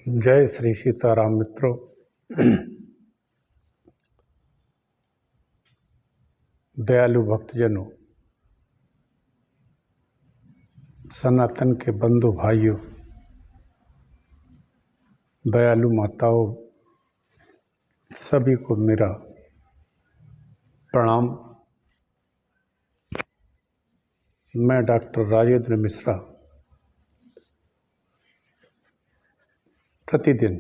जय श्री सीताराम मित्रों। दयालु भक्तजनों, सनातन के बंधु भाइयों, दयालु माताओं, सभी को मेरा प्रणाम। मैं डॉक्टर राजेंद्र मिश्रा प्रतिदिन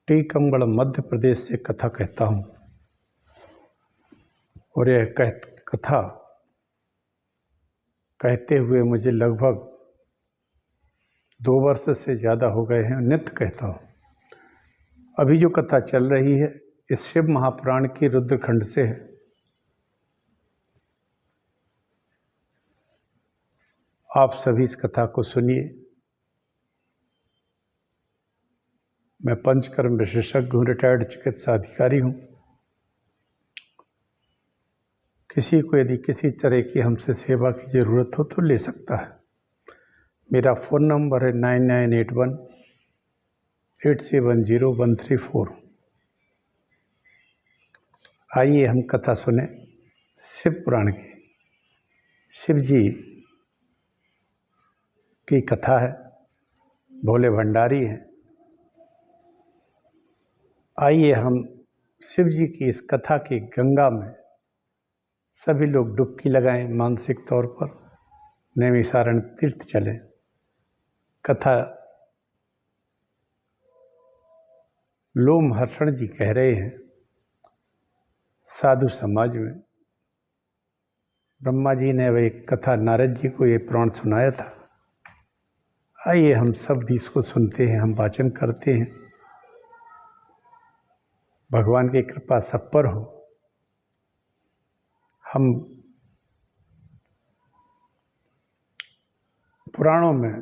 टीकमगढ़ मध्य प्रदेश से कथा कहता हूँ और यह कथा कहते हुए मुझे लगभग 2 वर्ष से ज़्यादा हो गए हैं। नित्य कहता हूँ। अभी जो कथा चल रही है इस शिव महापुराण की रुद्रखंड से है। आप सभी इस कथा को सुनिए। मैं पंचकर्म विशेषज्ञ हूँ, रिटायर्ड चिकित्सा अधिकारी हूँ। किसी को यदि किसी तरह की हमसे सेवा की ज़रूरत हो तो ले सकता है। मेरा फ़ोन नंबर है 9981870134। आइए हम कथा सुने शिव पुराण की। शिव जी की कथा है, भोले भंडारी हैं। आइए हम शिव जी की इस कथा की गंगा में सभी लोग डुबकी लगाएं। मानसिक तौर पर नैमिषारण्य तीर्थ चलें। कथा लोमहर्षण जी कह रहे हैं। साधु समाज में ब्रह्मा जी ने वह एक कथा नारद जी को ये पुराण सुनाया था। आइए हम सब भी इसको सुनते हैं, हम वाचन करते हैं। भगवान की कृपा सब पर हो। हम पुराणों में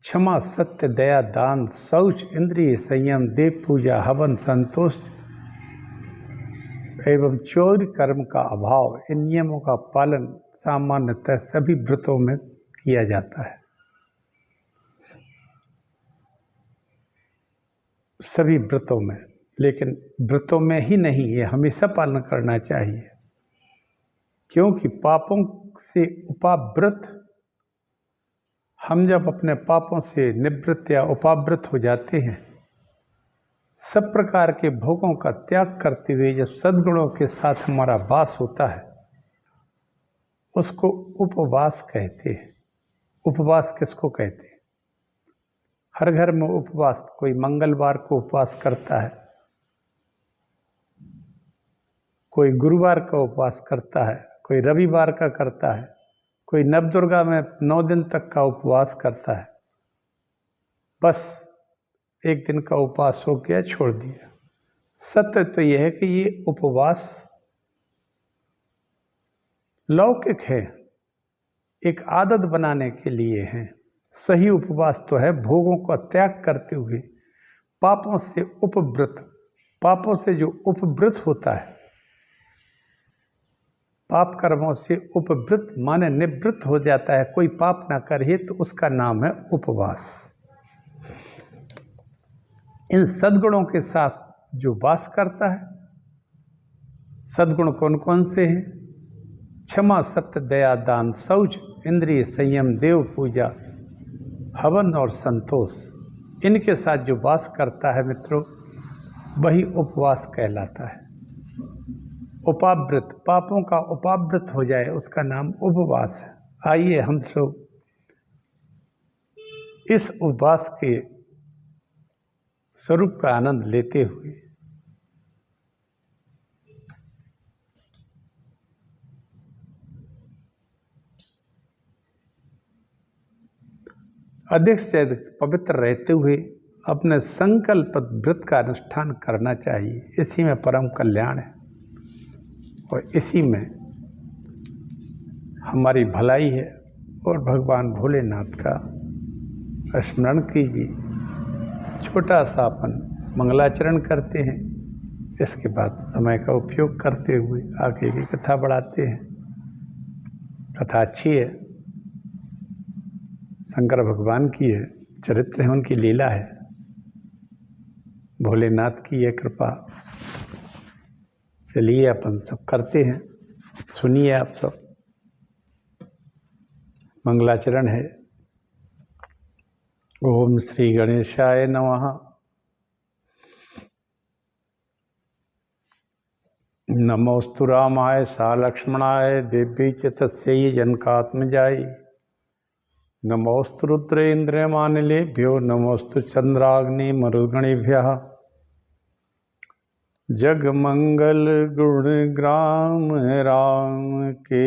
क्षमा, सत्य, दया, दान, शौच, इंद्रिय संयम, देव पूजा, हवन, संतोष एवं चौर कर्म का अभाव, इन नियमों का पालन सामान्यतः सभी व्रतों में किया जाता है। सभी व्रतों में, लेकिन व्रतों में ही नहीं, ये हमेशा पालन करना चाहिए। क्योंकि पापों से उपावृत, हम जब अपने पापों से निवृत्त या उपावृत हो जाते हैं, सब प्रकार के भोगों का त्याग करते हुए जब सद्गुणों के साथ हमारा वास होता है, उसको उपवास कहते हैं। उपवास किसको कहते हैं? हर घर में उपवास, कोई मंगलवार को उपवास करता है, कोई गुरुवार का उपवास करता है, कोई रविवार का करता है, कोई नवदुर्गा में 9 दिन तक का उपवास करता है। बस एक दिन का उपवास हो गया, छोड़ दिया। सत्य तो यह है कि ये उपवास लौकिक है, एक आदत बनाने के लिए है। सही उपवास तो है भोगों का त्याग करते हुए पापों से उपवृत। पापों से जो उपवृत होता है, पाप कर्मों से उपवृत माने निवृत्त हो जाता है, कोई पाप ना करे तो उसका नाम है उपवास। इन सद्गुणों के साथ जो वास करता है, सद्गुण कौन कौन से हैं? क्षमा, सत्य, दया, दान, शौच, इंद्रिय संयम, देव पूजा, हवन और संतोष, इनके साथ जो वास करता है मित्रों, वही उपवास कहलाता है। उपावृत, पापों का उपावृत हो जाए, उसका नाम उपवास है। आइए हम लोग इस उपवास के स्वरूप का आनंद लेते हुए अधिक से अधिक पवित्र रहते हुए अपने संकल्प व्रत का अनुष्ठान करना चाहिए। इसी में परम कल्याण है और इसी में हमारी भलाई है। और भगवान भोलेनाथ का स्मरण कीजिए। छोटा सा अपन मंगलाचरण करते हैं, इसके बाद समय का उपयोग करते हुए आगे की कथा बढ़ाते हैं। कथा अच्छी है, शंकर भगवान की है, चरित्र है, उनकी लीला है, भोलेनाथ की है कृपा। चलिए अपन सब करते हैं, सुनिए आप सब। मंगलाचरण है। ओम श्री गणेशाय नमः। नमोस्तु रामाय सा लक्ष्मणाय देव्यै च तस्यै जनकात्मजाय। नमोस्तु रुद्रेन्द्रमानिलेभ्यो नमोस्तु चंद्राग्निमरुद्गणेभ्यः। जगमंगल गुण ग्राम राम के,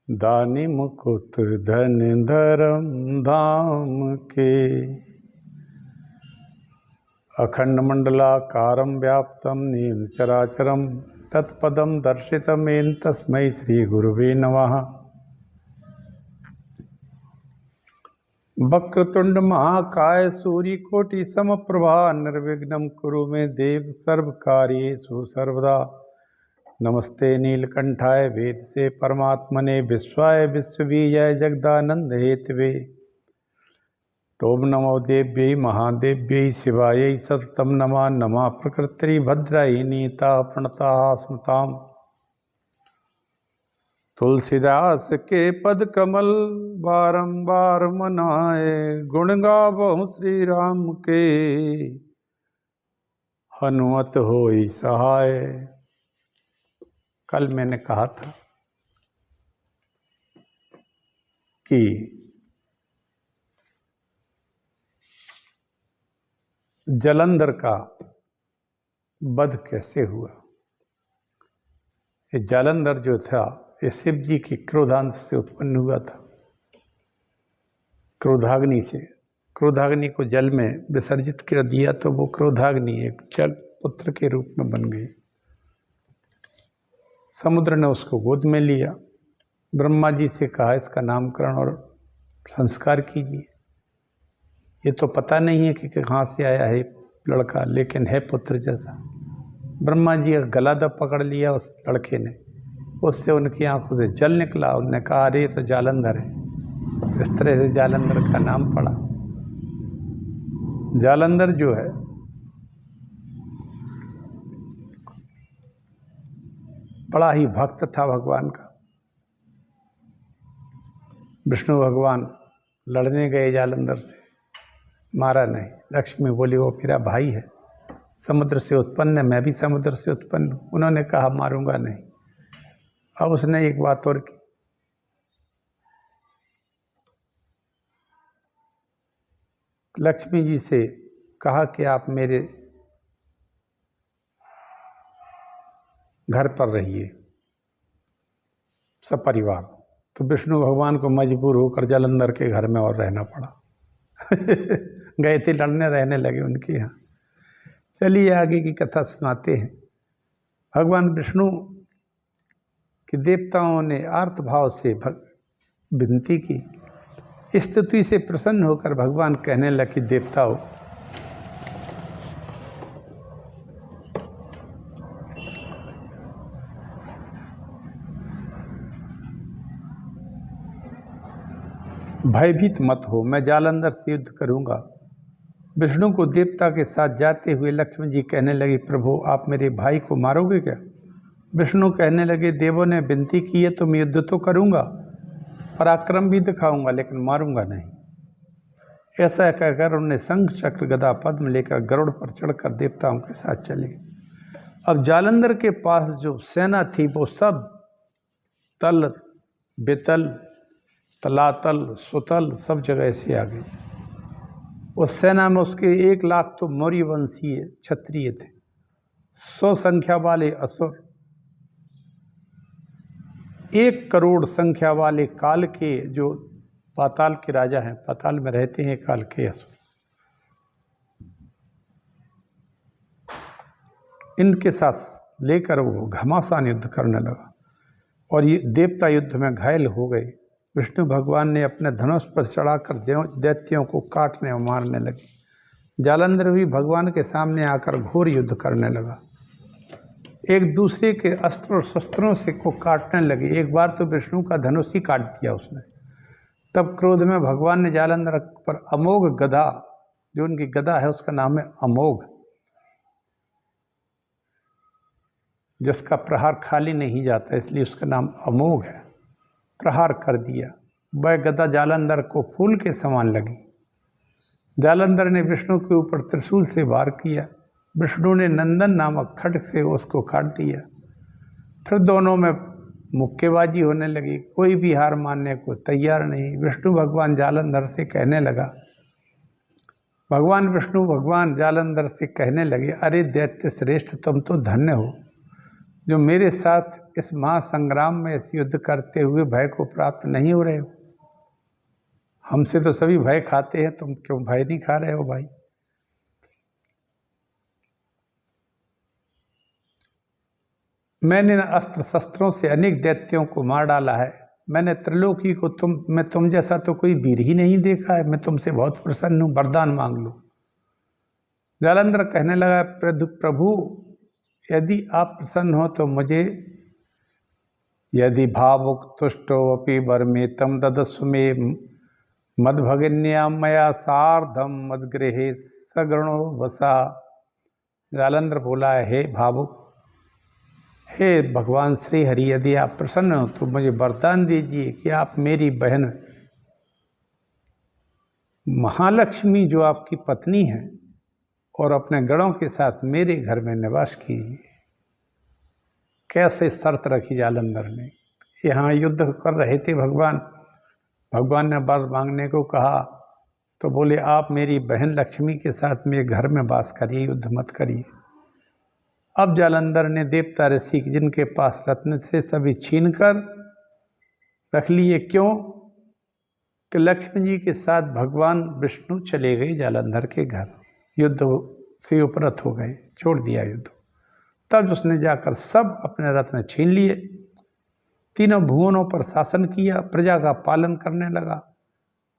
दानि मुकुट धन धर्म धाम के। अखंड मंडलाकारं व्याप्तं येन चराचरं तत्पदं दर्शितं येन तस्मै श्री गुरुवे नमः। वक्रतुंड महाकाय सूर्यकोटि समप्रभा निर्विघ्नं कुरु मे देव सर्वकार्येषु सर्वदा। नमस्ते नीलकंठाय वेदसे परमात्मने विश्वाय विश्वबीजाय जगदानंद हेतवे। ओम नमो देव्यै महादेव्यै शिवायै सततं नमः। नमः प्रकृति भद्रायै नीता प्रणता स्मृताम्। तुलसीदास के पद कमल बारंबार मनाए, गुण गावहु श्री राम के हनुमत होई सहाय। कल मैंने कहा था कि जालंधर का वध कैसे हुआ। ये जालंधर जो था ये शिव जी की क्रोधांश से उत्पन्न हुआ था, क्रोधाग्नि से। क्रोधाग्नि को जल में विसर्जित कर दिया तो वो क्रोधाग्नि एक जल पुत्र के रूप में बन गई। समुद्र ने उसको गोद में लिया। ब्रह्मा जी से कहा इसका नामकरण और संस्कार कीजिए। ये तो पता नहीं है कि कहाँ से आया है लड़का, लेकिन है पुत्र जैसा। ब्रह्मा जी का गला दब पकड़ लिया उस लड़के ने, उससे उनकी आंखों से जल निकला। उन्होंने कहा अरे तो जालंधर है। इस तरह से जालंधर का नाम पड़ा। जालंधर जो है बड़ा ही भक्त था भगवान का। विष्णु भगवान लड़ने गए जालंधर से, मारा नहीं। लक्ष्मी बोली वो मेरा भाई है, समुद्र से उत्पन्न है, मैं भी समुद्र से उत्पन्न हूँ। उन्होंने कहा मारूंगा नहीं। अब उसने एक बात और की, लक्ष्मी जी से कहा कि आप मेरे घर पर रहिए सपरिवार। तो विष्णु भगवान को मजबूर होकर जालंधर के घर में और रहना पड़ा। गए थे लड़ने, रहने लगे उनके यहाँ। चलिए आगे की कथा सुनाते हैं। भगवान विष्णु के देवताओं ने आर्त भाव से विनती की। स्तुति से प्रसन्न होकर भगवान कहने लगे देवताओं, भयभीत मत हो, मैं जालंधर से युद्ध करूंगा। विष्णु को देवता के साथ जाते हुए लक्ष्मी जी कहने लगी प्रभु आप मेरे भाई को मारोगे क्या। विष्णु कहने लगे देवों ने विनती की है तो मैं युद्ध तो करूंगा, पराक्रम भी दिखाऊंगा, लेकिन मारूंगा नहीं। ऐसा कहकर उन्होंने शंख चक्र गदा पद्म लेकर गरुड़ पर चढ़कर देवताओं के साथ चले। अब जालंधर के पास जो सेना थी वो सब तल बेतल तलातल सुतल सब जगह से आ गई। उस सेना में उसके 1 लाख तो मौर्य वंशीय क्षत्रिय थे, 100 संख्या वाले असुर, 1 करोड़ संख्या वाले काल के जो पाताल के राजा हैं, पाताल में रहते हैं काल के असुर। इनके साथ लेकर वो घमासान युद्ध करने लगा और ये देवता युद्ध में घायल हो गए। विष्णु भगवान ने अपने धनुष पर चढ़ाकर दैत्यों को काटने और मारने लगे। जालंधर भी भगवान के सामने आकर घोर युद्ध करने लगा। एक दूसरे के अस्त्र और शस्त्रों से को काटने लगे। एक बार तो विष्णु का धनुष ही काट दिया उसने। तब क्रोध में भगवान ने जालंधर पर अमोघ गदा, जो उनकी गदा है उसका नाम है अमोघ, जिसका प्रहार खाली नहीं जाता इसलिए उसका नाम अमोघ है, प्रहार कर दिया। वह गदा जालंधर को फूल के समान लगी। जालंधर ने विष्णु के ऊपर त्रिशूल से वार किया। विष्णु ने नंदन नामक खड्ग से उसको काट दिया। फिर दोनों में मुक्केबाजी होने लगी। कोई भी हार मानने को तैयार नहीं। विष्णु भगवान जालंधर से कहने लगा, भगवान जालंधर से कहने लगे, अरे दैत्य श्रेष्ठ, तुम तो धन्य हो जो मेरे साथ इस महासंग्राम में इस युद्ध करते हुए भय को प्राप्त नहीं हो रहे हो। हमसे तो सभी भय खाते हैं, तुम क्यों भय नहीं खा रहे हो भाई। मैंने अस्त्र शस्त्रों से अनेक दैत्यों को मार डाला है। मैंने त्रिलोकी को तुम जैसा तो कोई वीर ही नहीं देखा है। मैं तुमसे बहुत प्रसन्न हूँ, वरदान मांग लो। जालंधर कहने लगा, प्रभु यदि आप प्रसन्न हो तो मुझे, यदि भावुक तुष्टो अपि वरमेतम ददस्व में मद्भगिन्या मया सार्धम मद्गृहे सगणो वसा। जालंधर बोला, हे भावुक, हे भगवान श्री हरि, यदि आप प्रसन्न हो तो मुझे वरदान दीजिए कि आप मेरी बहन महालक्ष्मी जो आपकी पत्नी है और अपने गणों के साथ मेरे घर में निवास कीजिए। कैसे शर्त रखी जालंधर ने। यहाँ युद्ध कर रहे थे भगवान ने वर मांगने को कहा तो बोले, आप मेरी बहन लक्ष्मी के साथ मेरे घर में वास करिए, युद्ध मत करिए। अब जालंधर ने देवता ऋषि जिनके पास रत्न से सभी छीन कर रख लिए। क्यों कि लक्ष्मी जी के साथ भगवान विष्णु चले गए जालंधर के घर, युद्ध से उपरत हो गए, छोड़ दिया युद्ध। तब उसने जाकर सब अपने रत्न छीन लिए, तीनों भुवनों पर शासन किया, प्रजा का पालन करने लगा।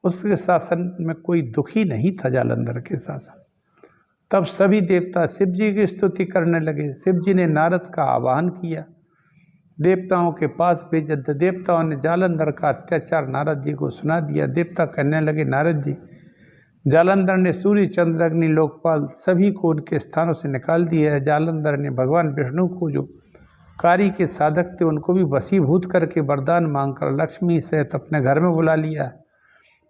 उसके शासन में कोई दुखी नहीं था जालंधर के शासन। तब सभी देवता शिव जी की स्तुति करने लगे। शिव जी ने नारद का आवाहन किया, देवताओं के पास भेजा। देवताओं ने जालंधर का अत्याचार नारद जी को सुना दिया। देवता कहने लगे, नारद जी, जालंधर ने सूर्य चंद्र अग्नि लोकपाल सभी को उनके स्थानों से निकाल दिया है। जालंधर ने भगवान विष्णु को जो कार्य के साधक थे उनको भी वशीभूत करके वरदान मांगकर लक्ष्मी सहित अपने घर में बुला लिया।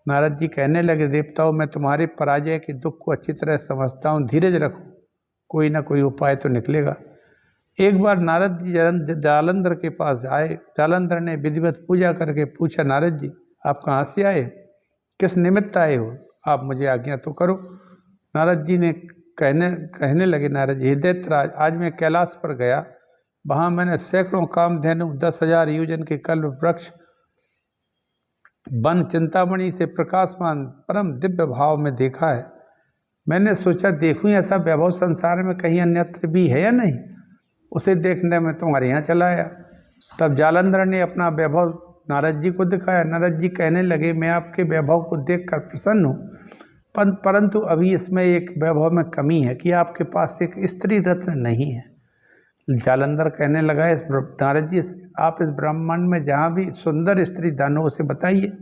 नारद जी कहने लगे, देवताओं, मैं तुम्हारे पराजय के दुख को अच्छी तरह समझता हूँ, धीरज रखो, कोई ना कोई उपाय तो निकलेगा। एक बार नारद जी जालंधर के पास आए। जालंधर ने विधिवत पूजा करके पूछा, नारद जी, आप कहाँ से आए, किस निमित्त आए हो, आप मुझे आज्ञा तो करो। नारद जी ने कहने लगे, नारद जी, दैत्यराज, आज मैं कैलाश पर गया। वहाँ मैंने सैकड़ों कामधेनु, 10,000 योजन के कल्प वृक्ष, वन चिंतामणि से प्रकाशमान परम दिव्य भाव में देखा है। मैंने सोचा देखूं ऐसा वैभव संसार में कहीं अन्यत्र भी है या नहीं। उसे देखने में तुम्हारे यहाँ चला आया। तब जालंधर ने अपना वैभव नारद जी को दिखाया। नारद जी कहने लगे, मैं आपके वैभव को देखकर प्रसन्न हूँ, परंतु अभी इसमें एक वैभव में कमी है कि आपके पास एक स्त्री रत्न नहीं है। जालंधर कहने लगा, इस नारद जी, आप इस ब्रह्मांड में जहाँ भी सुंदर स्त्री दान हो उसे बताइए,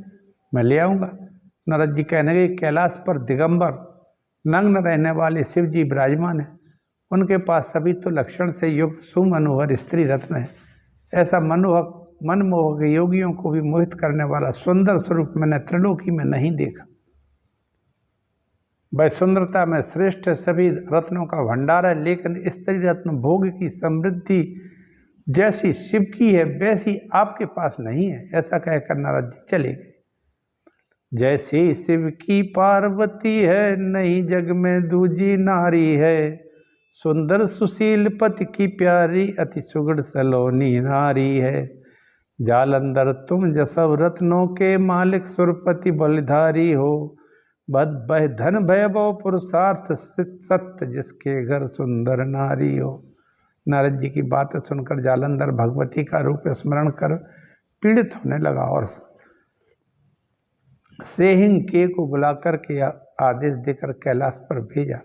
मैं ले आऊँगा। नारद जी कहने लगे, कैलाश पर दिगंबर नग्न रहने वाले शिव जी विराजमान है, उनके पास सभी तो लक्षण से युक्त सुमनोहर स्त्री रत्न है। ऐसा मनमोहक योगियों को भी मोहित करने वाला सुंदर स्वरूप मैंने त्रिलोकी में नहीं देखा। वह सुंदरता में श्रेष्ठ सभी रत्नों का भंडार है, लेकिन स्त्री रत्न भोग की समृद्धि जैसी शिव की है वैसी आपके पास नहीं है। ऐसा कहकर नारद जी चले गए। जैसे शिव की पार्वती है, नहीं जग में दूजी नारी है, सुंदर सुशील पति की प्यारी, अति सुगढ़ सलोनी नारी है। जालंधर तुम जसव रत्नों के मालिक, सुरपति बलिधारी हो, बह धन वैभव पुरुषार्थ सत्य, जिसके घर सुंदर नारी हो। नारद जी की बातें सुनकर जालंधर भगवती का रूप स्मरण कर पीड़ित होने लगा और सेहिंग के को बुलाकर के आदेश देकर कैलाश पर भेजा।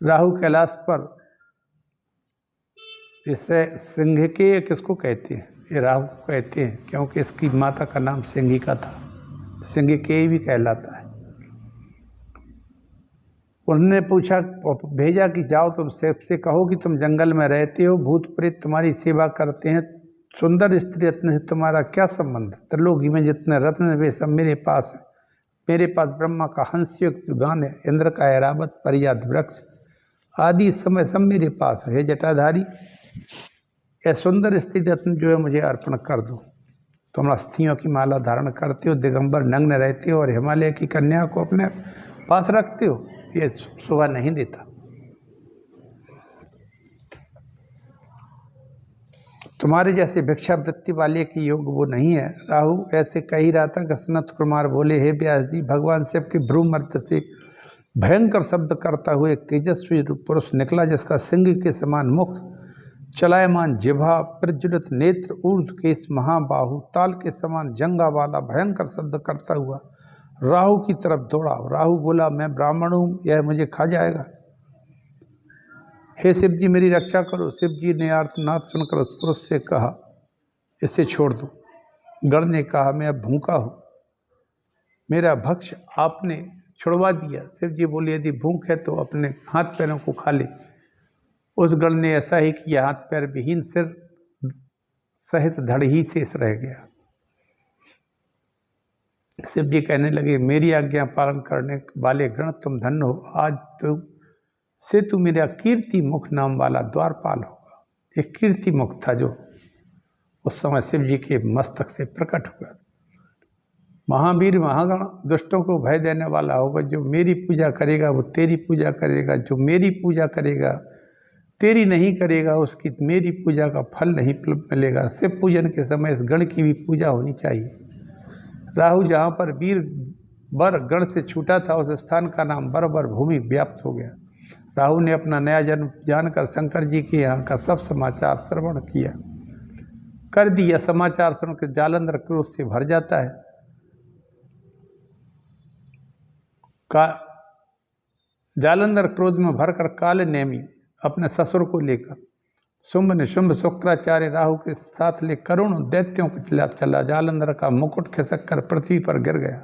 राहु कैलाश पर, इससे सिंह के किसको कहते हैं, ये राहु को कहते हैं, क्योंकि इसकी माता का नाम सिंहिका था। सिंगिकेय भी कहलाता है। उन्होंने पूछा, भेजा कि जाओ तुम से कहो कि तुम जंगल में रहते हो, भूत प्रेत तुम्हारी सेवा करते हैं, सुंदर स्त्री रत्न से तुम्हारा क्या संबंध? त्रिलोकी में जितने रत्न वे सब मेरे पास है। मेरे पास ब्रह्मा का हंसयुक्त विमान है, इंद्र का ऐरावत परिजात वृक्ष आदि समय सब मेरे पास है। जटाधारी, यह सुंदर स्त्री रत्न जो है मुझे अर्पण कर दो। तुम अस्थियों की माला धारण करते हो, दिगंबर नग्न रहते हो और हिमालय की कन्या को अपने पास रखते हो, ये शोभा नहीं देता। तुम्हारे जैसे भिक्षावृत्ति वाले की योग वो नहीं है। राहु ऐसे कह ही रहा था कि सनत कुमार बोले, हे व्यास जी, भगवान शिव के भ्रू मध्य से भयंकर शब्द करता हुआ एक तेजस्वी पुरुष निकला, जिसका सिंह के समान मुख, चलायमान जिह्वा, प्रज्वलित नेत्र, ऊर्ध्व केश, महाबाहु, ताल के समान जंगा वाला भयंकर शब्द करता हुआ राहु की तरफ दौड़ा। राहु बोला, मैं ब्राह्मण हूँ, यह मुझे खा जाएगा। हे शिव जी, मेरी रक्षा करो। शिव जी ने आर्तनाद सुनकर उस पुरुष से कहा, इसे छोड़ दो। गण ने कहा, मैं अब भूखा हूँ, मेरा भक्ष्य आपने छुड़वा दिया। शिव जी बोले, यदि भूख है तो अपने हाथ पैरों को खा ले। उस गण ने ऐसा ही किया, हाथ पैर विहीन सिर सहित धड़ ही शेष रह गया। शिव जी कहने लगे, मेरी आज्ञा पालन करने वाले गण, तुम धन्य हो। आज तू मेरा कीर्ति मुख नाम वाला द्वारपाल होगा। एक कीर्ति मुख था जो उस समय शिव जी के मस्तक से प्रकट हुआ। महावीर महागण, दुष्टों को भय देने वाला होगा। जो मेरी पूजा करेगा वो तेरी पूजा करेगा, जो मेरी पूजा करेगा तेरी नहीं करेगा, उसकी मेरी पूजा का फल नहीं मिलेगा। शिव पूजन के समय इस गण की भी पूजा होनी चाहिए। राहु जहाँ पर वीर वर गण से छूटा था, उस स्थान का नाम बरबर भूमि व्याप्त हो गया। राहु ने अपना नया जन्म जानकर शंकर जी के यहाँ का सब समाचार श्रवण किया कर दिया। समाचार सुनकर जालंधर क्रोध से भर जाता है। जालंधर क्रोध में भरकर काल नेमी अपने ससुर को लेकर शुंभ निशुंभ शुक्राचार्य राहु के साथ ले करोड़ों दैत्यों को चला। जालंधर का मुकुट खिसक कर पृथ्वी पर गिर गया।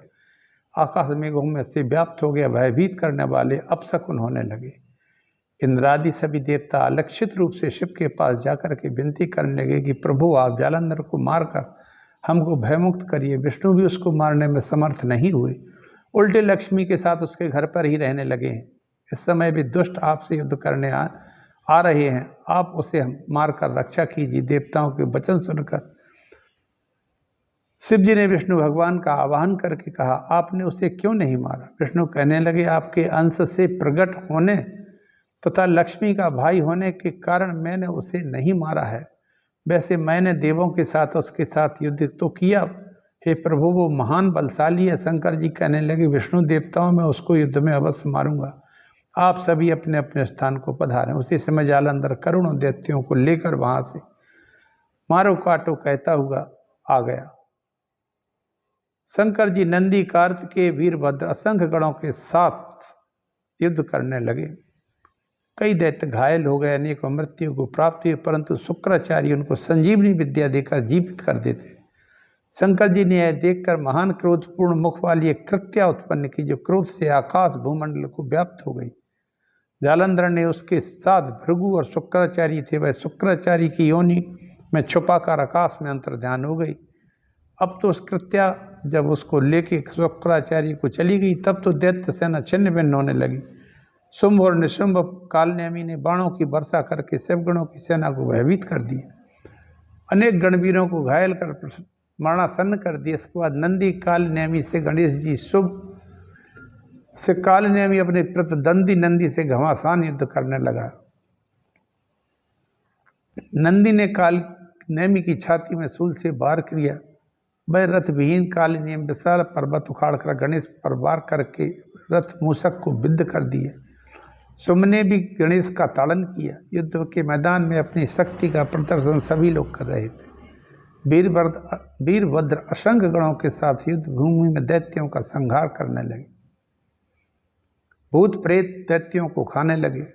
आकाश मेघों में से व्याप्त हो गया। भयभीत करने वाले अपशकुन होने लगे। इंद्रादि सभी देवता अलक्षित रूप से शिव के पास जाकर के विनती करने लगे कि प्रभु, आप जालंधर को मारकर हमको भयमुक्त करिए। विष्णु भी उसको मारने में समर्थ नहीं हुए, उल्टे लक्ष्मी के साथ उसके घर पर ही रहने लगे हैं। इस समय भी दुष्ट आपसे युद्ध करने आ रहे हैं, आप उसे मारकर रक्षा कीजिए। देवताओं के वचन सुनकर शिव जी ने विष्णु भगवान का आवाहन करके कहा, आपने उसे क्यों नहीं मारा? विष्णु कहने लगे, आपके अंश से प्रकट होने तथा लक्ष्मी का भाई होने के कारण मैंने उसे नहीं मारा है। वैसे मैंने देवों के साथ उसके साथ युद्ध तो किया, हे प्रभु, वो महान बलशाली है। शंकर जी कहने लगे, विष्णु देवताओं में उसको युद्ध में अवश्य मारूंगा। आप सभी अपने अपने स्थान को पधारें। उसी समय जालंधर करोड़ों दैत्यों को लेकर वहां से मारो काटो कहता हुआ आ गया। शंकर जी नंदी कार्तिकेय वीरभद्र असंख्य गणों के साथ युद्ध करने लगे। कई दैत्य घायल हो गए, अनेकों मृत्यु को प्राप्त हुई, परंतु शुक्राचार्य उनको संजीवनी विद्या देकर जीवित कर देते। शंकर जी ने यह देखकर महान क्रोधपूर्ण मुख वाली एक कृत्या उत्पन्न की, जो क्रोध से आकाश भूमंडल को व्याप्त हो गई। जालंधर ने उसके साथ भृगु और शुक्राचार्य थे, वह शुक्राचार्य की योनि में छुपाकर आकाश में अंतर्ध्यान हो गई। अब तो उस कृत्या जब उसको लेके शुक्राचार्य को चली गई, तब तो दैत्य सेना छिन्न भिन्न होने लगी। शुंभ और निशुंभ कालनेमी ने बाणों की वर्षा करके शिवगणों की सेना को भयभीत कर दिया। अनेक गणवीरों को घायल कर मरणासन्न कर दिया। इसके बाद नंदी कालनेमी से गणेश जी शुभ से कालनेमी अपने प्रतिद्वंदी नंदी से घमासान युद्ध करने लगा। नंदी ने कालनेमी की छाती में शूल से वार किया। वह रथ विहीन कालनेमी विशाल पर्वत उखाड़कर गणेश पर वार करके रथ मूषक को विद्ध कर दिए। शुंभ ने भी गणेश का ताड़न किया। युद्ध के मैदान में अपनी शक्ति का प्रदर्शन सभी लोग कर रहे थे। वीरभद्र असंख्य गणों के साथ युद्ध भूमि में दैत्यों का संहार करने लगे। भूत प्रेत दैत्यों को खाने लगे।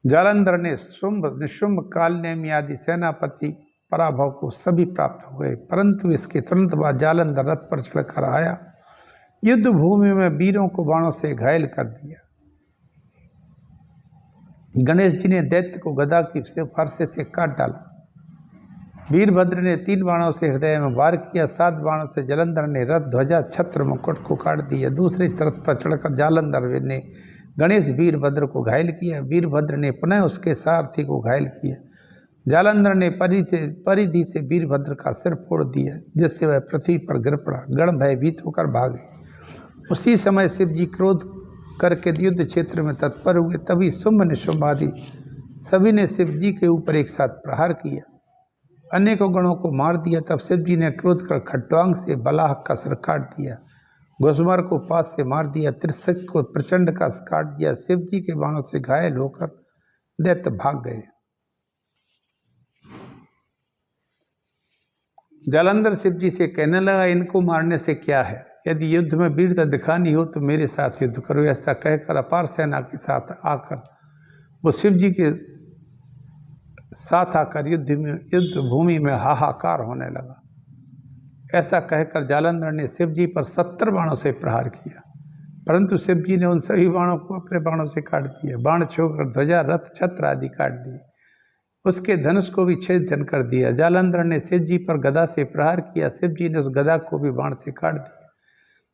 जालंधर ने शुंभ निशुंभ कालनेमी आदि सेनापति पराभव को सभी प्राप्त हो गए। परंतु इसके तुरंत बाद जालंधर रथ पर चढ़कर आया, युद्ध भूमि में वीरों को बाणों से घायल कर दिया। गणेश जी ने दैत्य को गदा की फरसे से काट डाला। वीरभद्र ने 3 बाणों से हृदय में वार किया। 7 बाणों से जालंधर ने रथ, ध्वजा, छत्र, मुकुट को काट दिया। दूसरे रथ पर चढ़कर जालंधर ने गणेश वीरभद्र को घायल किया। वीरभद्र ने पुनः उसके सारथी को घायल किया। जालंधर ने परिधि से वीरभद्र का सिर फोड़ दिया, जिससे वह पृथ्वी पर गिर पड़ा। गण भयभीत होकर भागे। उसी समय शिव जी क्रोध करके युद्ध क्षेत्र में तत्पर हुए। तभी शुंभ निशुंभ आदि सभी ने शिव जी के ऊपर एक साथ प्रहार किया, अनेकों गणों को मार दिया। तब शिव जी ने क्रोध कर खट्वांग से बलाह का सिर काट दिया, घुसमर को पास से मार दिया, त्रिशक को प्रचंड का काट दिया। शिव जी के बाणों से घायल होकर दैत्य भाग गए। जालंधर शिव जी से कहने लगा, इनको मारने से क्या है? यदि युद्ध में वीरता दिखानी हो तो मेरे साथ युद्ध करो। ऐसा कहकर अपार सेना के साथ आकर वो शिव जी के साथ आकर युद्ध भूमि में हाहाकार होने लगा। ऐसा कहकर जालंधर ने शिव जी पर 70 बाणों से प्रहार किया, परंतु शिव जी ने उन सभी बाणों को अपने बाणों से काट दिया। बाण छोड़कर ध्वजा, रथ, छत्र आदि काट दिए। उसके धनुष को भी छेदन कर दिया। जालंधर ने शिव जी पर गदा से प्रहार किया। शिव जी ने उस गदा को भी बाण से काट दिया।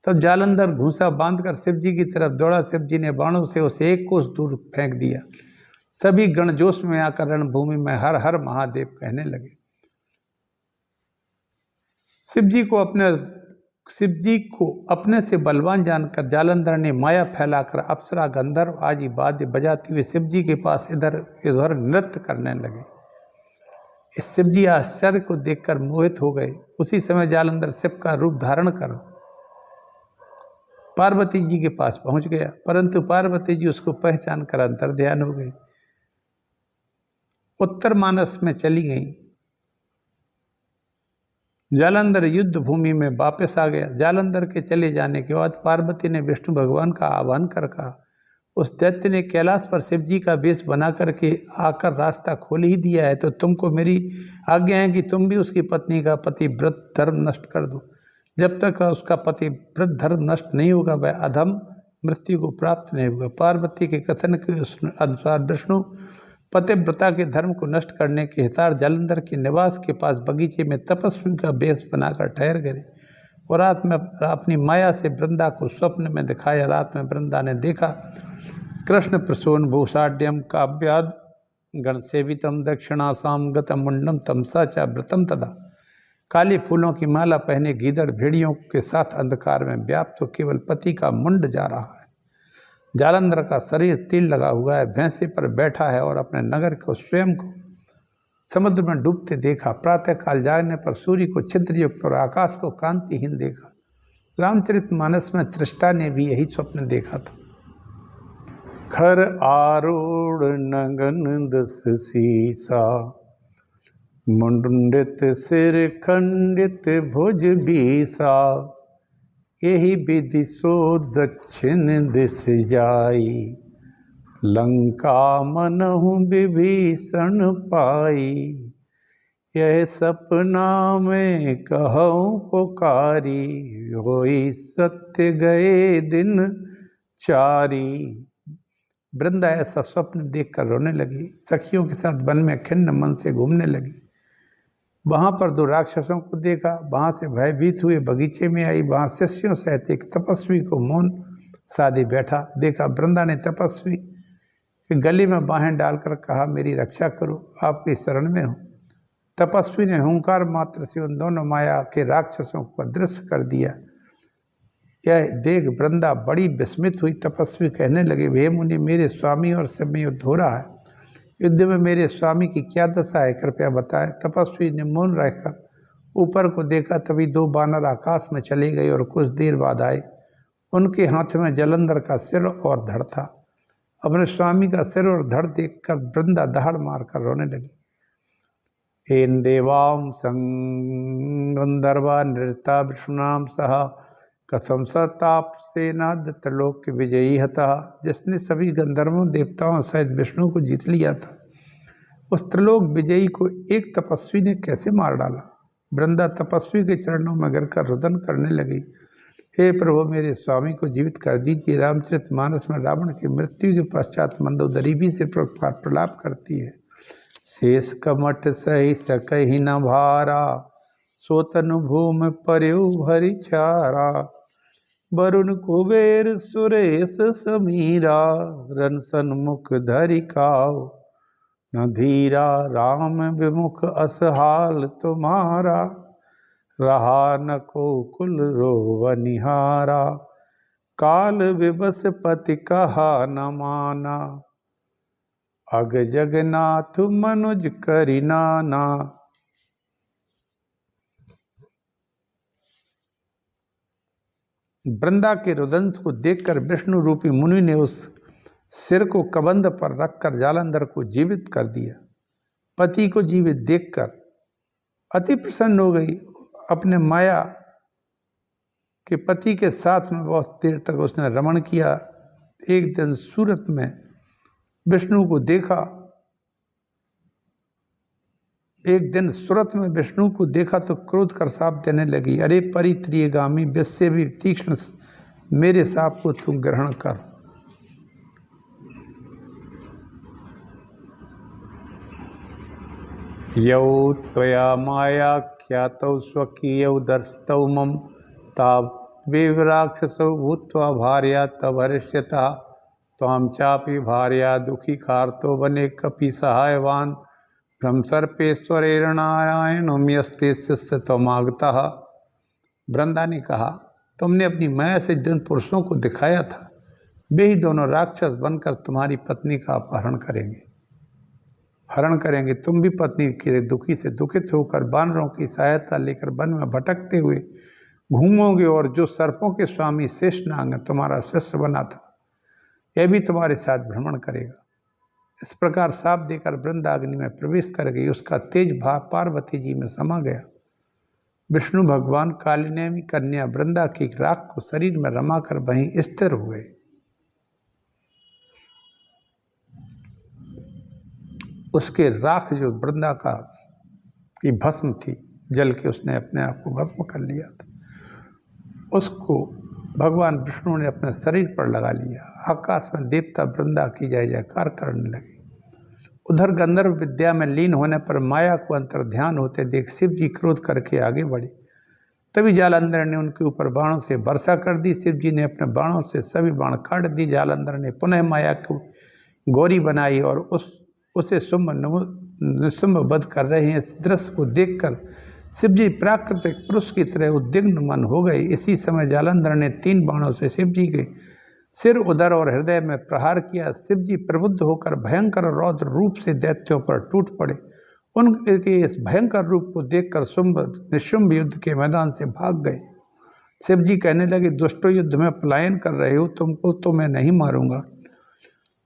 तब जालंधर घूंसा बांधकर शिव जी की तरफ दौड़ा। शिव जी ने बाणों से उसे 1 कोस दूर फेंक दिया। सभी गण जोश में आकर रणभूमि में हर हर महादेव कहने लगे। शिव जी को अपने से बलवान जानकर जालंधर ने माया फैलाकर अप्सरा, गंधर्व आदि वाद्य बजाते हुए शिव जी के पास इधर उधर नृत्य करने लगे। इस शिव जी आश्चर्य को देखकर मोहित हो गए। उसी समय जालंधर शिव का रूप धारण कर पार्वती जी के पास पहुंच गया, परंतु पार्वती जी उसको पहचान कर अंतर्ध्यान हो गई, उत्तर मानस में चली गई। जालंधर युद्ध भूमि में वापस आ गया। जालंधर के चले जाने के बाद पार्वती ने विष्णु भगवान का आह्वान कर कहा, उस दैत्य ने कैलाश पर शिव जी का वेश बना करके आकर रास्ता खोल ही दिया है, तो तुमको मेरी आज्ञा है कि तुम भी उसकी पत्नी का पतिव्रत धर्म नष्ट कर दो। जब तक उसका पतिव्रत धर्म नष्ट नहीं होगा वह अधम मृत्यु को प्राप्त नहीं होगा। पार्वती के कथन के अनुसार विष्णु पतिव्रता के धर्म को नष्ट करने के हितार जालंधर के निवास के पास बगीचे में तपस्वी का वेश बनाकर ठहर गए और रात में अपनी माया से वृंदा को स्वप्न में दिखाया। रात में वृंदा ने देखा कृष्ण प्रसून भूषाढ्यम काव्याद गणसेवितम दक्षिणासाम गतम मुंडम तमसा च व्रतम तदा। काले फूलों की माला पहने गीदड़ भेड़ियों के साथ अंधकार में व्याप्त तो केवल पति का मुंड जा रहा है। जालंधर का शरीर तिल लगा हुआ है, भैंसे पर बैठा है और अपने नगर को स्वयं को समुद्र में डूबते देखा। प्रातःकाल जागने पर सूर्य को छिद्रयुक्त और आकाश को कांतिहीन देखा। रामचरितमानस में त्रिष्टा ने भी यही स्वप्न देखा था। खर आरूढ़ नगन 10 सीसा, मुंडित सिर खंडित भुज बीसा, यही विधि सो दक्षिण दिस जाई, लंका मनहु विभीषण पाई, यह सपना में कहूँ पुकारी, होई सत्य गए दिन चारी। वृंदा ऐसा स्वप्न देखकर रोने लगी। सखियों के साथ वन में खिन्न मन से घूमने लगी। वहाँ पर 2 राक्षसों को देखा। वहाँ से भयभीत हुए बगीचे में आई। वहाँ शिष्यों सहित एक तपस्वी को मौन साधे बैठा देखा। वृंदा ने तपस्वी के गले में बाहें डालकर कहा, मेरी रक्षा करो, आपकी शरण में हूँ। तपस्वी ने हुंकार मात्र से उन दोनों माया के राक्षसों को अदृश्य कर दिया। यह देख वृंदा बड़ी विस्मित हुई। तपस्वी कहने लगे, हे मुनि, मेरे स्वामी और सब में युद्ध हो रहा है। युद्ध में मेरे स्वामी की क्या दशा है, कृपया बताएं। तपस्वी ने मौन रहकर ऊपर को देखा। तभी 2 बानर आकाश में चले गए और कुछ देर बाद आए। उनके हाथ में जालंधर का सिर और धड़ था। अपने स्वामी का सिर और धड़ देखकर वृंदा दहाड़ मारकर रोने लगी। हेन देवां संगंधर्वा नृता विष्णुनाम सहा, कसम सताप सेना दत्तलोक के विजयी हता। जिसने सभी गंधर्वों देवताओं सहित विष्णु को जीत लिया था, उस त्रिलोक विजयी को एक तपस्वी ने कैसे मार डाला। वृंदा तपस्वी के चरणों में गिरकर रुदन करने लगी। हे प्रभु, मेरे स्वामी को जीवित कर दीजिए। रामचरितमानस में रावण की मृत्यु के पश्चात मंदोदरी भी से प्रलाप करती है। शेष कमठ सही सकहि न भारा, सोतनु भूमि पर्यु भरि छारा। वरुण कुबेर सुरेश समीरा, रन सन्मुख धरि काऊ न धीरा। राम विमुख असहाल तुम्हारा, रहा न को कुल रोवनिहारा। काल विबस पति कहा न माना, अग जगन्नाथ मनुज करि नाना। वृंदा के रुदंश को देखकर विष्णु रूपी मुनि ने उस सिर को कबंध पर रखकर जालंधर को जीवित कर दिया। पति को जीवित देखकर अति प्रसन्न हो गई। अपने माया के पति के साथ में बहुत देर तक उसने रमण किया। एक दिन सूरत में विष्णु को देखा। एक दिन सूरत में विष्णु को देखा तो क्रोध कर साप देने लगी। अरे परित्रियगामी, विष से भी तीक्ष्ण मेरे साप को तू ग्रहण कर। यौ त्वया माया ख्यातौ स्वकीयौ दर्शितौ मम, तावदेव राक्षसौ भूत्वा भार्या तवहरिष्यता। त्वां चापि भार्या दुखी खार्तो बने कपि सहायवान। ब्रह्म सर्पेश्वरेणारायण यस्ते शिष्य तमागता। वृंदा ने कहा, तुमने अपनी माया से जिन पुरुषों को दिखाया था, वे ही दोनों राक्षस बनकर तुम्हारी पत्नी का अपहरण करेंगे, हरण करेंगे। तुम भी पत्नी के दुखी से दुखित होकर बानरों की सहायता लेकर वन में भटकते हुए घूमोगे, और जो सर्पों के स्वामी शेषनाग तुम्हारा शिष्य बना था, यह भी तुम्हारे साथ भ्रमण करेगा। इस प्रकार साप देकर वृंदा अग्नि में प्रवेश कर गई। उसका तेज भाव पार्वती जी में समा गया। विष्णु भगवान कालिनेमी कन्या वृंदा की राख को शरीर में रमाकर वहीं स्थिर हो गए। उसके राख जो वृंदा की भस्म थी, जल के उसने अपने आप को भस्म कर लिया था, उसको भगवान विष्णु ने अपने शरीर पर लगा लिया। आकाश में देवता वृंदा की जय जयकार करने लगे। उधर गंधर्व विद्या में लीन होने पर माया को अंतर्ध्यान होते देख शिव जी क्रोध करके आगे बढ़े। तभी जालंधर ने उनके ऊपर बाणों से वर्षा कर दी। शिव जी ने अपने बाणों से सभी बाण काट दी। जालंधर ने पुनः माया को गौरी बनाई और उसे शुंभ निशुंभ वध कर रहे हैं। इस दृश्य को देखकर शिव जी प्राकृतिक पुरुष की तरह उद्विग्न मन हो गए। इसी समय जालंधर ने 3 बाणों से शिव जी के सिर, उदर और हृदय में प्रहार किया। शिव जी प्रबुद्ध होकर भयंकर रौद्र रूप से दैत्यों पर टूट पड़े। उनके इस भयंकर रूप को देखकर शुंभ निशुंभ युद्ध के मैदान से भाग गए। शिव जी कहने लगे, दुष्टों, युद्ध में पलायन कर रहे हो, तुमको तो मैं नहीं मारूंगा।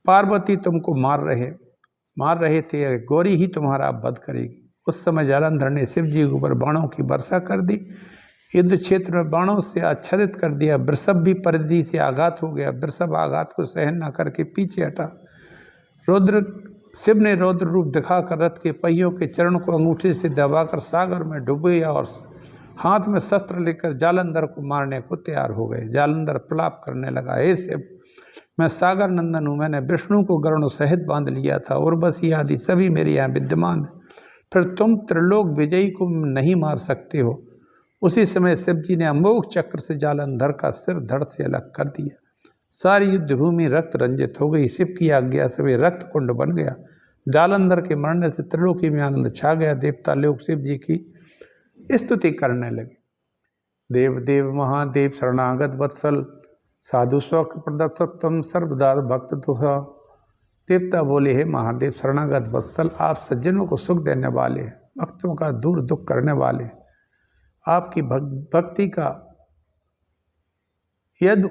पार्वती तुमको मार रहे थे, गौरी ही तुम्हारा वध करेगी। उस समय जालंधर ने शिव जी के ऊपर बाणों की वर्षा कर दी। युद्ध क्षेत्र में बाणों से आच्छादित कर दिया। वृषभ भी परिधि से आघात हो गया। वृषभ आघात को सहन न करके पीछे हटा। शिव ने रौद्र रूप दिखाकर रथ के पहियों के चरण को अंगूठे से दबाकर सागर में डुबोया और हाथ में शस्त्र लेकर जालंधर को मारने को तैयार हो गए। जालंधर प्रलाप करने लगा, हे शिव, मैं सागर नंदन हूँ। मैंने विष्णु को गरुड़ सहित बांध लिया था। उर्वशी आदि सभी मेरे यहाँ विद्यमान, फिर तुम त्रिलोक विजयी को नहीं मार सकते हो। उसी समय शिव जी ने अमोघ चक्र से जालंधर का सिर धड़ से अलग कर दिया। सारी युद्ध भूमि रक्त रंजित हो गई। शिव की आज्ञा से वे रक्त कुंड बन गया। जालंधर के मरने से त्रिलोकी में आनंद छा गया। देवता लोग शिव जी की स्तुति करने लगे। देव देव महादेव शरणागत वत्सल, साधु स्वक प्रदर्शतम सर्वदा भक्त दुहा। देवता बोले, हे महादेव शरणागत वत्सल, आप सज्जनों को सुख देने वाले, भक्तों का दूर दुख करने वाले, आपकी भक्ति का यद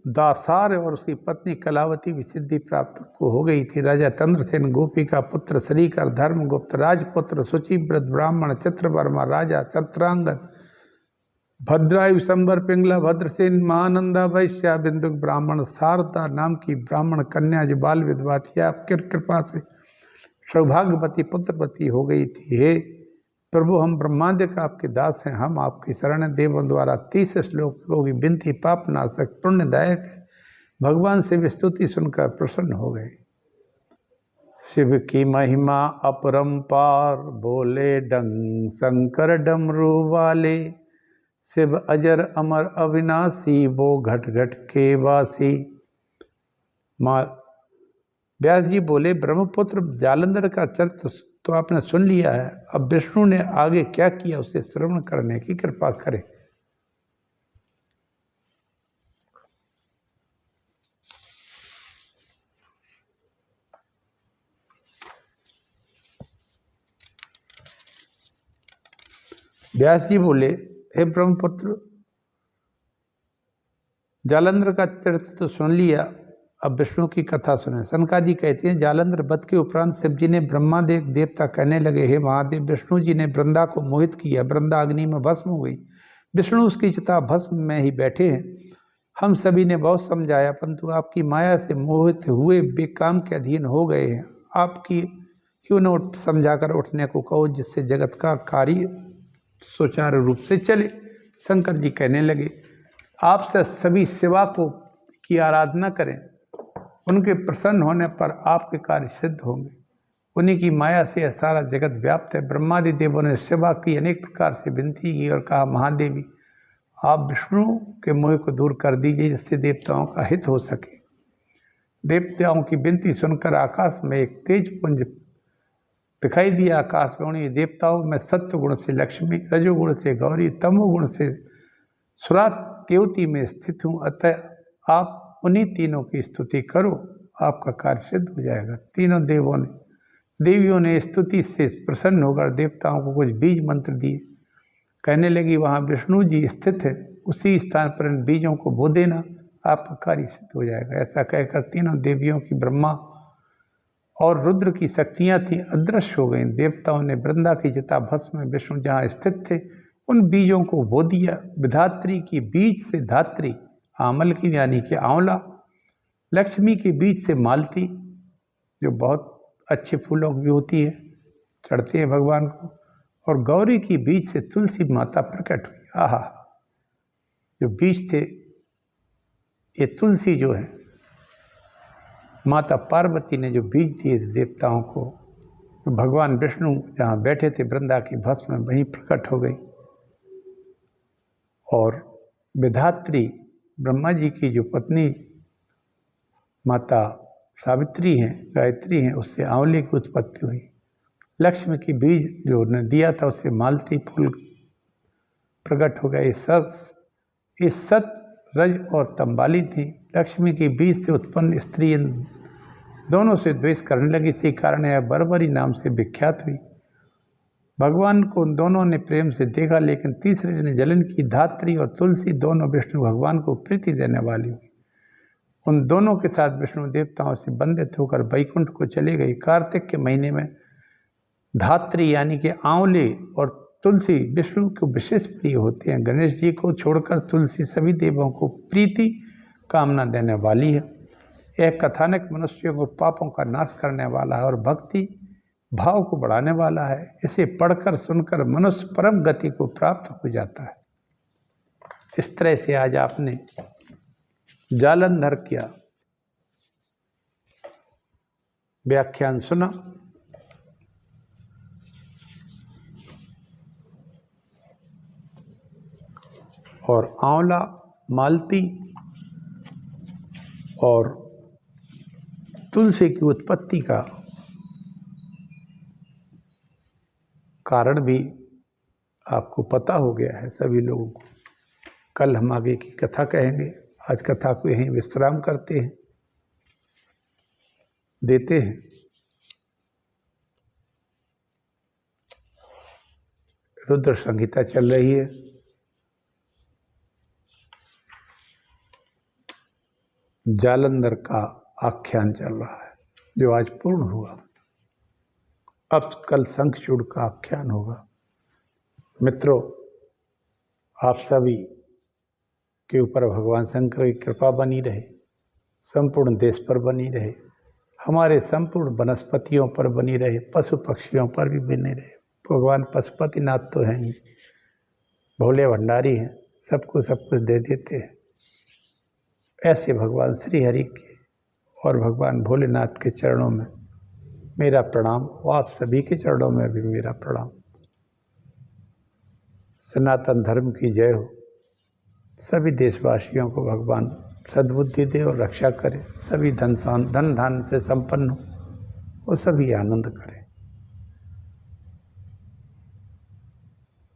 दासार और उसकी पत्नी कलावती भी सिद्धि प्राप्त को हो गई थी। राजा चंद्रसेन, गोपी का पुत्र श्रीकर, धर्मगुप्त, राजपुत्र सुचिव्रत, ब्राह्मण चित्रवर्मा, राजा चित्रांगद, भद्रायु, संबर, पिंगला, भद्रसेन, महानंदा, वैश्या, बिंदुक ब्राह्मण, शारदा नाम की ब्राह्मण कन्या जो बाल विधवा थी, आपकी कृपा से सौभाग्यवती पुत्रवती हो गई थी। हे प्रभु, हम ब्रह्मांड का आपके दास हैं, हम आपकी शरण देवों द्वारा 30 श्लोकों की विनती पापनाशक पुण्यदायक है। भगवान शिव स्तुति सुनकर प्रसन्न हो गए। शिव की महिमा अपरंपार, बोले डंग शंकर डमरू वाले। शिव अजर अमर अविनाशी, वो घट घट के वासी। माँ व्यास जी बोले, ब्रह्मपुत्र जालंधर का चरित्र तो आपने सुन लिया है, अब विष्णु ने आगे क्या किया उसे श्रवण करने की कृपा करें। व्यास जी बोले, हे ब्रह्मपुत्र, जालंधर का चरित्र तो सुन लिया, अब विष्णु की कथा सुने। सनकाजी कहते हैं, जालंधर वध के उपरांत शिव जी ने ब्रह्मादेव देवता कहने लगे, हे महादेव, विष्णु जी ने वृंदा को मोहित किया, वृंदा अग्नि में भस्म हो गई, विष्णु उसकी चिता भस्म में ही बैठे हैं। हम सभी ने बहुत समझाया, परंतु आपकी माया से मोहित हुए बेकाम के अधीन हो गए हैं। आपकी क्यों न समझाकर उठने को कहो, जिससे जगत का कार्य सुचारू रूप से चले। शंकर जी कहने लगे, आपसे सभी शिवा को की आराधना करें, उनके प्रसन्न होने पर आपके कार्य सिद्ध होंगे। उन्हीं की माया से यह सारा जगत व्याप्त है। ब्रह्मादि देवों ने शिवा की अनेक प्रकार से विनती की और कहा, महादेवी, आप विष्णु के मोह को दूर कर दीजिए, जिससे देवताओं का हित हो सके। देवताओं की विनती सुनकर आकाश में एक तेज पुंज दिखाई दिया। आकाश में उन्हीं देवताओं में सत्व गुण से लक्ष्मी, रजोगुण से गौरी, तमोगुण से सुरात्युति में स्थित हूँ, अतः आप उन्हीं तीनों की स्तुति करो, आपका कार्य सिद्ध हो जाएगा। तीनों देवियों ने स्तुति से प्रसन्न होकर देवताओं को कुछ बीज मंत्र दिए। कहने लगी, वहाँ विष्णु जी स्थित है, उसी स्थान पर इन बीजों को बो देना, आपका कार्य सिद्ध हो जाएगा। ऐसा कहकर तीनों देवियों की ब्रह्मा और रुद्र की शक्तियाँ थीं अदृश्य हो गईं। देवताओं ने वृंदा की चिता भस्म में विष्णु जहाँ स्थित थे उन बीजों को बो दिया। विधात्री की बीज से धात्री, आमल की यानी कि आंवला, लक्ष्मी के बीज से मालती, जो बहुत अच्छे फूलों की होती है, चढ़ते हैं भगवान को, और गौरी की बीज से तुलसी माता प्रकट हुई। आहा, जो बीज थे, ये तुलसी जो है, माता पार्वती ने जो बीज दिए थे देवताओं को, तो भगवान विष्णु जहाँ बैठे थे वृंदा की भस्म में, वहीं प्रकट हो गई। और विधात्री ब्रह्मा जी की जो पत्नी माता सावित्री हैं, गायत्री हैं, उससे आंवले की उत्पत्ति हुई। लक्ष्मी की बीज जो ने दिया था, उससे मालती फूल प्रकट हो गए। ये सत, रज और तंबाली थी। लक्ष्मी के बीज से उत्पन्न स्त्री इन दोनों से द्वेष करने लगी, इसी कारण यह बर्बरी नाम से विख्यात हुई। भगवान को उन दोनों ने प्रेम से देखा, लेकिन तीसरे ने जलन की। धात्री और तुलसी दोनों विष्णु भगवान को प्रीति देने वाली हुई। उन दोनों के साथ विष्णु देवताओं से बंधित होकर वैकुंठ को चले गई। कार्तिक के महीने में धात्री यानी कि आंवले और तुलसी विष्णु को विशेष प्रिय होते हैं। गणेश जी को छोड़कर तुलसी सभी देवों को प्रीति कामना देने वाली है। यह कथानक मनुष्यों को पापों का नाश करने वाला है और भक्ति भाव को बढ़ाने वाला है। इसे पढ़कर सुनकर मनुष्य परम गति को प्राप्त हो जाता है। इस तरह से आज आपने जालंधर का व्याख्यान सुना। और आंवला, मालती और तुलसी की उत्पत्ति का कारण भी आपको पता हो गया है सभी लोगों को। कल हम आगे की कथा कहेंगे। आज कथा को यहीं विश्राम करते हैं, देते हैं। रुद्र संहिता चल रही है। जालंधर का आख्यान चल रहा है, जो आज पूर्ण हुआ। अब कल शंखचूड़ का आख्यान होगा। मित्रों, आप सभी के ऊपर भगवान शंकर की कृपा बनी रहे, संपूर्ण देश पर बनी रहे। हमारे संपूर्ण वनस्पतियों पर बनी रहे, पशु पक्षियों पर भी बने रहे। भगवान पशुपतिनाथ तो हैं ही, भोले भंडारी हैं, सबको सब कुछ दे देते हैं। ऐसे भगवान श्री हरि के और भगवान भोलेनाथ के चरणों में मेरा प्रणाम, और आप सभी के चरणों में भी मेरा प्रणाम। सनातन धर्म की जय हो। सभी देशवासियों को भगवान सद्बुद्धि दे और रक्षा करे। सभी धन धान से संपन्न हो और सभी आनंद करें।